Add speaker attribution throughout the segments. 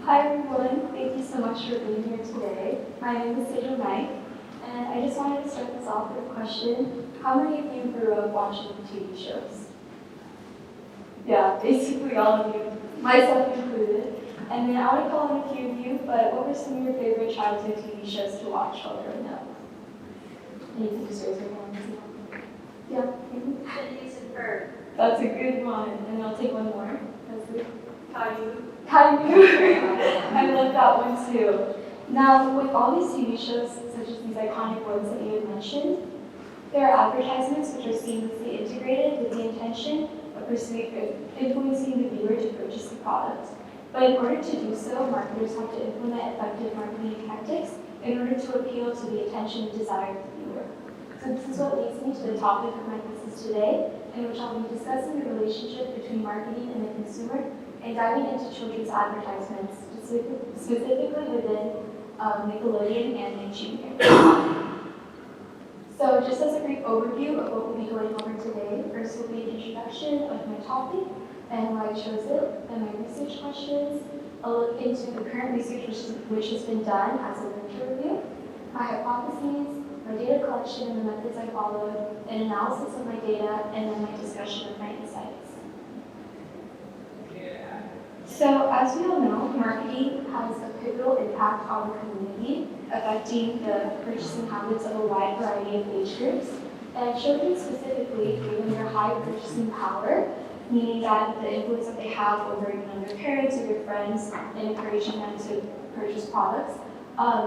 Speaker 1: Hi everyone, thank you so much for being here today. My name is Sejal Naik, and I just wanted to start this off with a question. How many of you grew up watching TV shows? Yeah, basically all of you, myself included. And then I want to call on a few of you, but what were some of your favorite childhood TV shows to watch while growing up? And you can just raise your hand. Yeah.
Speaker 2: Phineas and Ferb.
Speaker 1: That's a good one. And I'll take one more. That's it.
Speaker 2: Caillou.
Speaker 1: I love that one too. Now, with all these TV shows, such as these iconic ones that you had mentioned, there are advertisements which are seamlessly integrated with the intention of influencing the viewer to purchase the product. But in order to do so, marketers have to implement effective marketing tactics in order to appeal to the attention and desire of the viewer. So this is what leads me to the topic of my thesis today, in which I'll be discussing the relationship between marketing and the consumer and diving into children's advertisements, specifically within Nickelodeon and Nick Jr. So just as a brief overview of what we'll be going over today, first will be an introduction of my topic and why I chose it, then my research questions, a look into the current research which has been done as a literature review, my hypotheses, my data collection and the methods I followed, an analysis of my data, and then my discussion of my insights. So, as we all know, marketing has a pivotal impact on the community, affecting the purchasing habits of a wide variety of age groups. And children specifically, given their high purchasing power, meaning that the influence that they have over their parents or their friends in encouraging them to purchase products,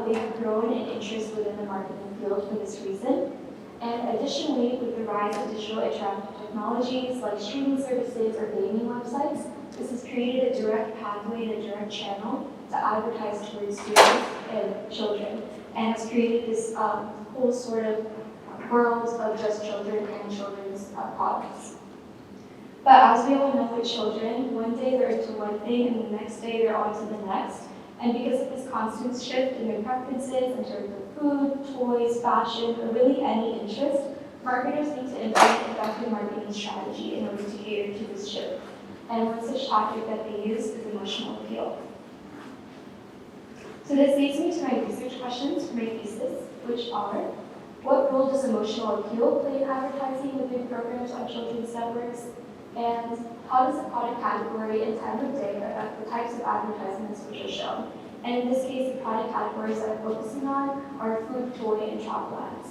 Speaker 1: they have grown in interest within the marketing field for this reason. And additionally, with the rise of digital interactive technologies like streaming services or gaming websites, this has created a direct pathway and a direct channel to advertise towards students and children, and has created this whole sort of world of just children and children's products. But as we all know with children, one day they're into one thing and the next day they're on to the next. And because of this constant shift in their preferences in terms of food, toys, fashion, or really any interest, marketers need to implement effective marketing strategy in order to cater to this shift. And one such tactic that they use is emotional appeal. So this leads me to my research questions for my thesis, which are, what role does emotional appeal play in advertising within programs on children's networks? And how does the product category and time of day affect the types of advertisements which are shown? And in this case, the product categories that I'm focusing on are food, toy, and travel ads.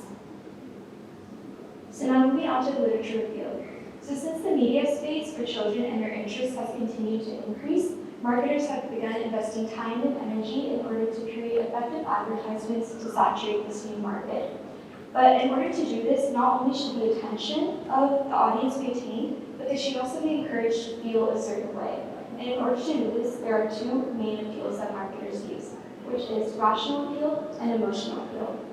Speaker 1: So now moving on to the literature review. So since the media space for children and their interests has continued to increase, marketers have begun investing time and energy in order to create effective advertisements to saturate this new market. But in order to do this, not only should the attention of the audience be attained, but they should also be encouraged to feel a certain way. And in order to do this, there are two main appeals that marketers use, which is rational appeal and emotional appeal.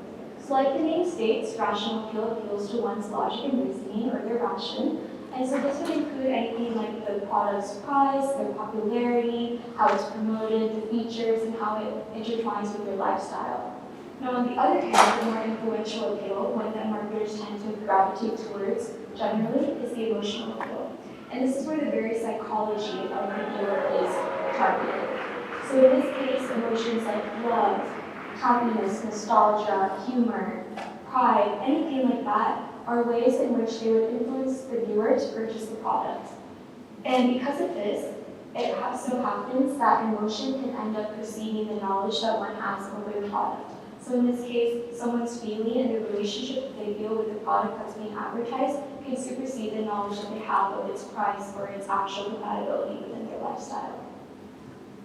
Speaker 1: So like the name states, rational appeal appeals to one's logic and reasoning, or their ration. And so this would include anything like the product's price, their popularity, how it's promoted, the features, and how it intertwines with their lifestyle. Now, on the other hand, the more influential appeal, one that marketers tend to gravitate towards generally, is the emotional appeal. And this is where the very psychology of the viewer is targeted. So in this case, emotions like love, happiness, nostalgia, humor, pride, anything like that are ways in which they would influence the viewer to purchase the product. And because of this, it so happens that emotion can end up preceding the knowledge that one has over the product. So in this case, someone's feeling and the relationship that they feel with the product that's being advertised can supersede the knowledge that they have of its price or its actual compatibility within their lifestyle.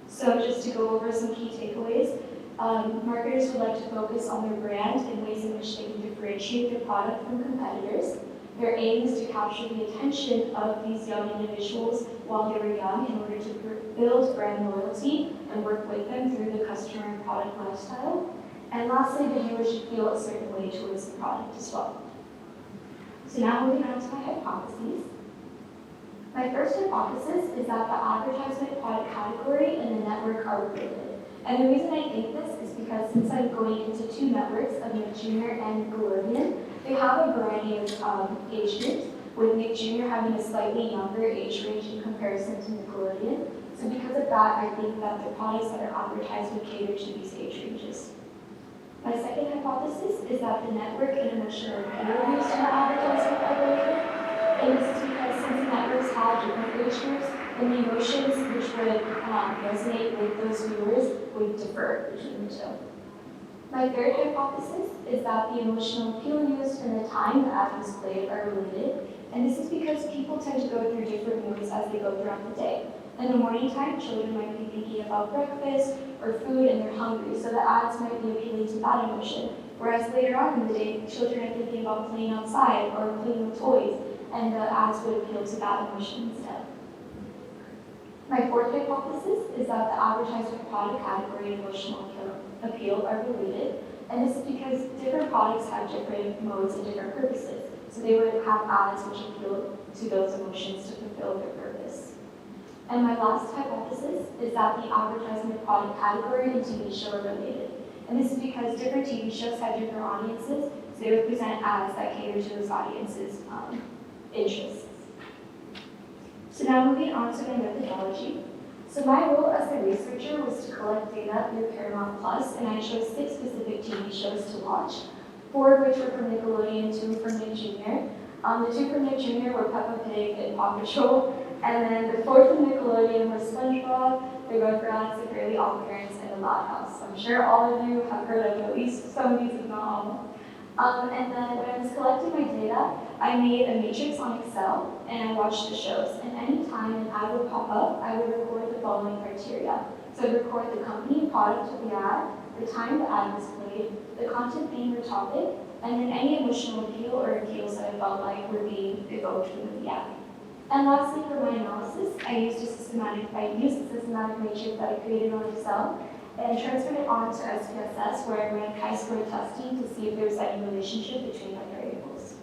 Speaker 1: So just to go over some key takeaways, marketers would like to focus on their brand in ways in which they can differentiate their product from competitors. Their aim is to capture the attention of these young individuals while they were young in order to build brand loyalty and work with them through the customer and product lifestyle. And lastly, the viewer should feel a certain way towards the product as well. So now moving on to my hypotheses. My first hypothesis is that the advertisement product category and the network are related. And the reason I think this is because since I'm going into two networks of Nick Jr. and Nickelodeon, they have a variety of age groups, with Nick Jr. having a slightly younger age range in comparison to Nickelodeon. So So because of that, I think that the products that are advertised would cater to these age ranges. My second hypothesis is that the network and emotional appeal used in the advertisement are related. And this is because since the networks have different age groups, then the emotions which would resonate with those viewers would differ between the two. My third hypothesis is that the emotional appeal used and the time the ad was played are related. And this is because people tend to go through different moods as they go throughout the day. In the morning time, children might be thinking about breakfast or food and they're hungry, so the ads might be appealing to that emotion. Whereas later on in the day, children are thinking about playing outside or playing with toys, and the ads would appeal to that emotion instead. My fourth hypothesis is that the advertisement product category and emotional appeal are related, and this is because different products have different modes and different purposes. So they would have ads which appeal to those emotions to fulfill their purpose. And my last hypothesis is that the advertisement product category and TV show are related. And this is because different TV shows have different audiences, so they would present ads that cater to those audiences' interests. So now moving on to my methodology. So my role as a researcher was to collect data through Paramount Plus, and I chose 6 specific TV shows to watch, 4 of which were from Nickelodeon, 2 from Nick Jr. The 2 from Nick Jr. were Peppa Pig and Paw Patrol, and then the 4 from Nickelodeon were SpongeBob, The Rugrats, The Fairly OddParents, and The Loud House. I'm sure all of you have heard of at least some of these, if not all. And then when I was collecting my data, I made a matrix on Excel and I watched the shows. And anytime an ad would pop up, I would record the following criteria. So I'd record the company, product of the ad, the time the ad was played, the content theme or topic, and then any emotional appeal or appeals that I felt like were being evoked within the ad. And lastly, for my analysis, I used a systematic matrix that I created on Excel and transferred it on to SPSS, where I ran chi-square testing to see if there was any relationship between my variables.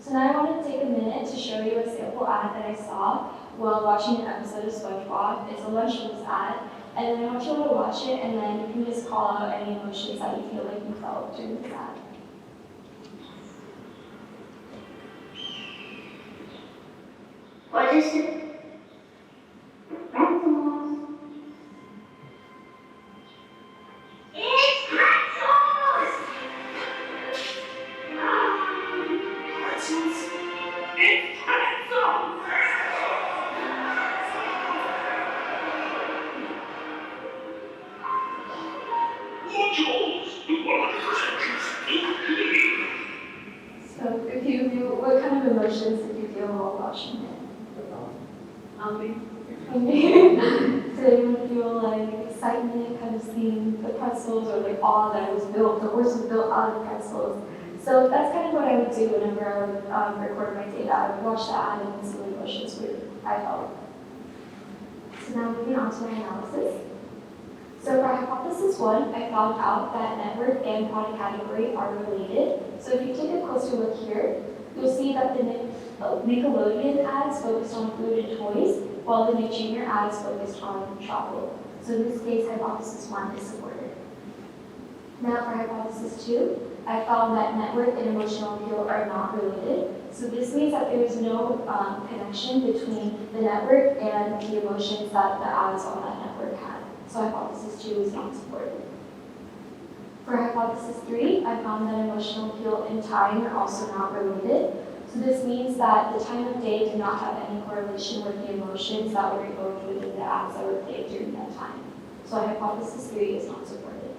Speaker 1: So now I want to take a minute to show you a sample ad that I saw while watching an episode of SpongeBob. It's a lunchroom ad, and then I want you all to watch it, and then you can just call out any emotions that you feel like you felt during this ad.
Speaker 3: What is it? Pretzels. It's pretzels! Pretzels? It's pretzels! Modules, 100%
Speaker 1: So if you, what kind of emotions did you feel while watching it?
Speaker 2: Hungry.
Speaker 1: So you would feel like excitement, kind of seeing the pretzels, or like awe that it was built, the horse was built out of pretzels. So that's kind of what I would do whenever I would record my data. I would watch the ad and see what emotions I felt. So now moving on to my analysis. So for hypothesis 1, I found out that network and product category are related. So if you take a closer look here, you'll see that the Nickelodeon ads focused on food and toys, while the Nick Jr. ads focused on travel. So in this case, hypothesis 1 is supported. Now for hypothesis 2, I found that network and emotional appeal are not related. So this means that there is no connection between the network and the emotions that the ads on that network had. So hypothesis 2 is not supported. For hypothesis 3, I found that emotional appeal and time are also not related. So this means that the time of day did not have any correlation with the emotions that were evoked within the ads that were played during that time. So hypothesis 3 is not supported.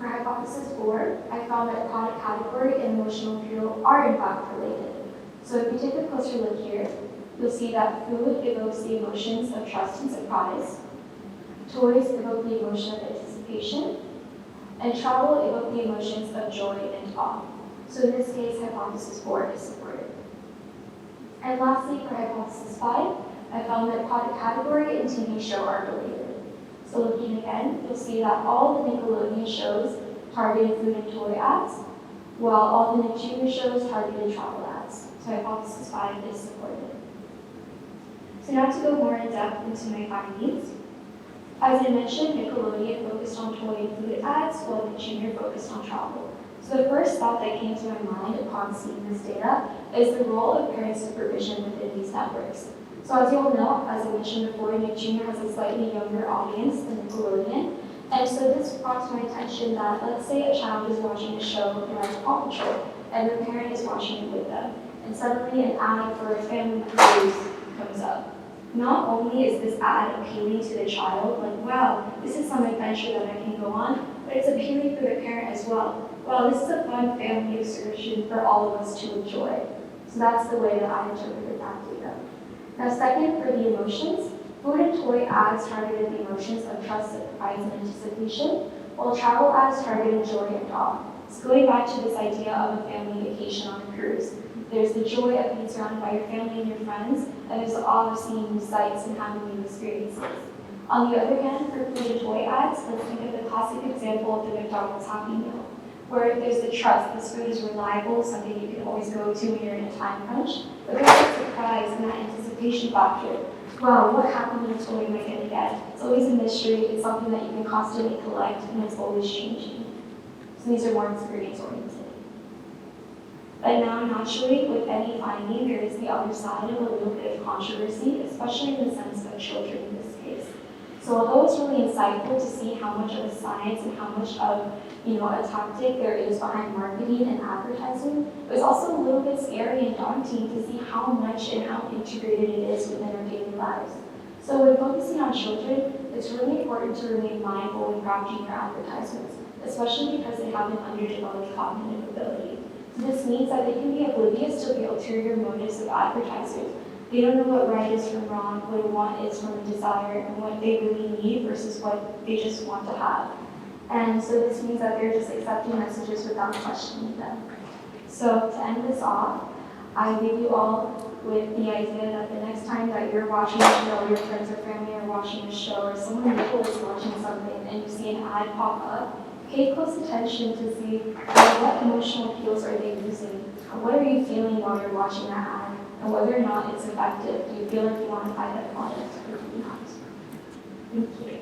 Speaker 1: For hypothesis 4, I found that product category and emotional appeal are in fact related. So if you take a closer look here, you'll see that food evokes the emotions of trust and surprise, toys evoke the emotion of anticipation, and travel evoke the emotions of joy and awe. So in this case, hypothesis 4 is supported. And lastly, for hypothesis 5, I found that product category and TV show are related. So looking again, you'll see that all the Nickelodeon shows targeted food and toy ads, while all the Nick Jr. shows targeted travel ads. So hypothesis 5 is supported. So now to go more in depth into my findings. As I mentioned, Nickelodeon focused on toy and food ads, while Nick Jr. focused on travel. So the first thought that came to my mind upon seeing this data is the role of parent supervision within these networks. So as you all know, as I mentioned before, Nick Jr. has a slightly younger audience than Nickelodeon. And so this brought to my attention that, let's say a child is watching a show like Paw Patrol, and their parent is watching it with them, and suddenly an ad for a family cruise comes up. Not only is this ad appealing to the child, like, wow, this is some adventure that I can go on, but it's appealing for the parent as well. Wow, this is a fun family excursion for all of us to enjoy. So that's the way that I interpreted that data. Now second, for the emotions, food and toy ads targeted the emotions of trust, surprise, and anticipation, while travel ads targeted joy and awe. So going back to this idea of a family vacation on a cruise, there's the joy of being surrounded by your family and your friends, and there's the awe of seeing new sights and having new experiences. On the other hand, for food and toy ads, let's think of the classic example of the McDonald's Happy Meal, where there's the trust, this food is reliable, something you can always go to when you're in a time crunch, but there's that surprise and that anticipation factor. Wow, what Happy Meal toy am I going to get? It's always a mystery, it's something that you can constantly collect, and it's always changing. So these are more experience-oriented. But now, naturally, with any finding, there is the other side of a little bit of controversy, especially in the sense of children in this case. So although it's really insightful to see how much of a science and how much of a tactic there is behind marketing and advertising, it was also a little bit scary and daunting to see how much and how integrated it is within our daily lives. So when focusing on children, it's really important to remain mindful when crafting your advertisements, especially because they have an underdeveloped cognitive ability. This means that they can be oblivious to the ulterior motives of advertising. They don't know what right is from wrong, what a want is from a desire, and what they really need versus what they just want to have. And so this means that they're just accepting messages without questioning them. So to end this off, I leave you all with the idea that the next time that you're watching a show, your friends or family are watching a show, or someone local is watching something, and you see an ad pop up, pay close attention to see what emotional appeals are they using, or what are you feeling while you're watching that ad, and whether or not it's effective. Do you feel like you want to buy that product, or do you not? Thank you.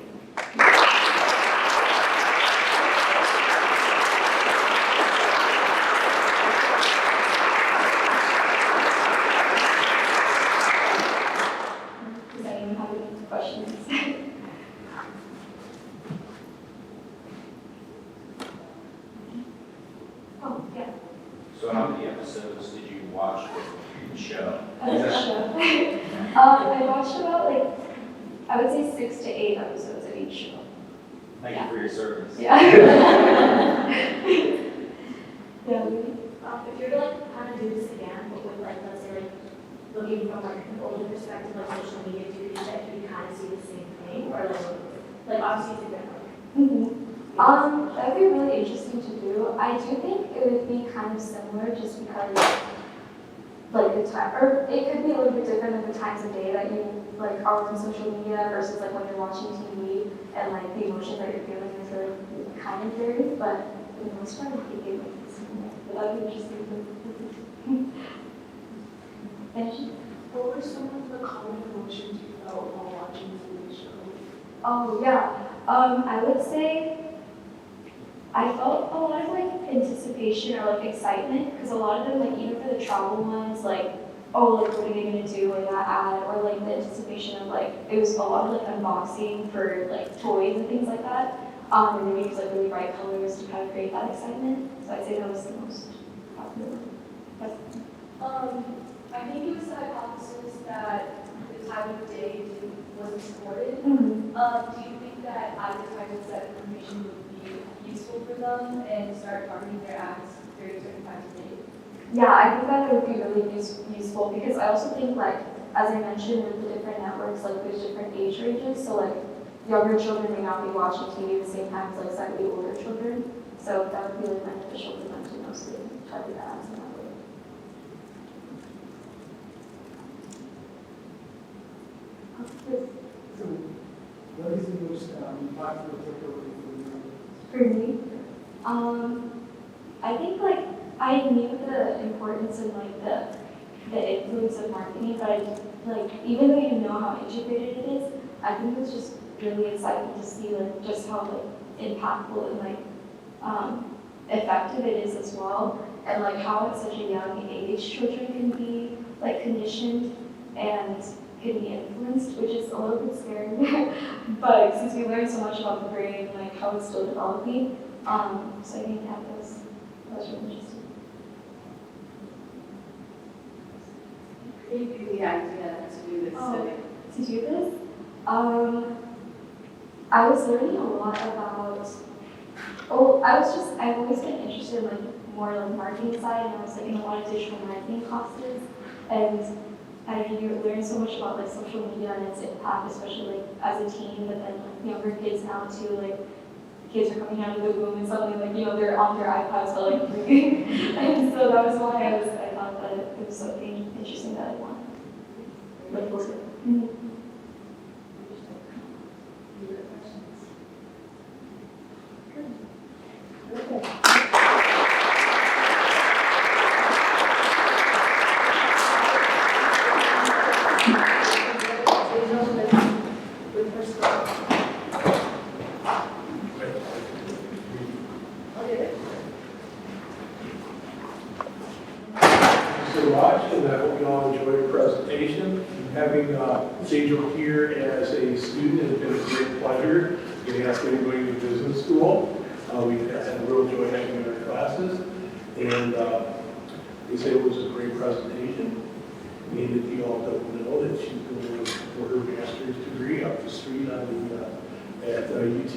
Speaker 1: Does anyone have any questions? Oh, yeah.
Speaker 4: So how many episodes did you watch of the show?
Speaker 1: I watched about I would say 6 to 8 episodes of each show.
Speaker 4: Thank you for your service.
Speaker 1: Yeah. Yeah.
Speaker 2: If you're to kind of do this again, but with let's say looking from an older perspective, like social media, do you think that you kind of see the same thing, or obviously it's different?
Speaker 1: That would be really interesting to do. I do think it would be kind of similar just because the time, or it could be a little bit different than the times of day that you are on social media versus when you're watching TV, and the emotions that you're feeling is really kind of varied, but for the most part I think it would be similar. But that would be interesting to do.
Speaker 2: What were some of the common emotions you felt while watching the TV show?
Speaker 1: Oh yeah, I would say I felt a lot of anticipation or excitement, because a lot of them even for the travel ones, oh, what are they gonna do, or that ad, or the anticipation of it was a lot of unboxing for toys and things like that. And they use really bright colors to kind of create that excitement. So I'd say that was the most popular.
Speaker 2: I think it was the hypothesis that the time of day wasn't supported.
Speaker 1: Mm-hmm.
Speaker 2: Do you think that advertisers that information would be useful for them and start targeting their ads during certain times of day?
Speaker 1: Yeah, I think that it would be really useful, because I also think as I mentioned with the different networks, there's different age ranges. So younger children may not be watching TV at the same time as slightly older children. So that would be really beneficial for them to know, so they can target the ads in that way.
Speaker 5: So, what is the most impactful takeaway
Speaker 1: For me, I think I knew the importance and the influence of marketing, but even though you know how integrated it is, I think it was just really exciting to see just how impactful and effective it is as well, and how at such a young age children can be conditioned and could be influenced, which is a little bit scary. But since we learned so much about the brain, like how it's still developing, so I think that was really interesting.
Speaker 6: What gave you the idea to do this study?
Speaker 1: To do this, I was learning a lot about. I've always been interested in like more like marketing side, and I was like in a lot of digital marketing classes, and I don't know, you learn so much about like social media and its impact, especially like as a teen, but then like, younger kids now too, like kids are coming out of the womb and suddenly like, they're on their iPads but like reading. And so that was why I thought that it was something interesting that I wanted. Like, mm-hmm.
Speaker 7: And I hope you all enjoyed the presentation. Having Sejal here as a student has been a great pleasure. Getting asked to go to business school. We've had a real joy having in our classes. And they say it was a great presentation. And if you all don't know that she's going for her master's degree up the street on at UT.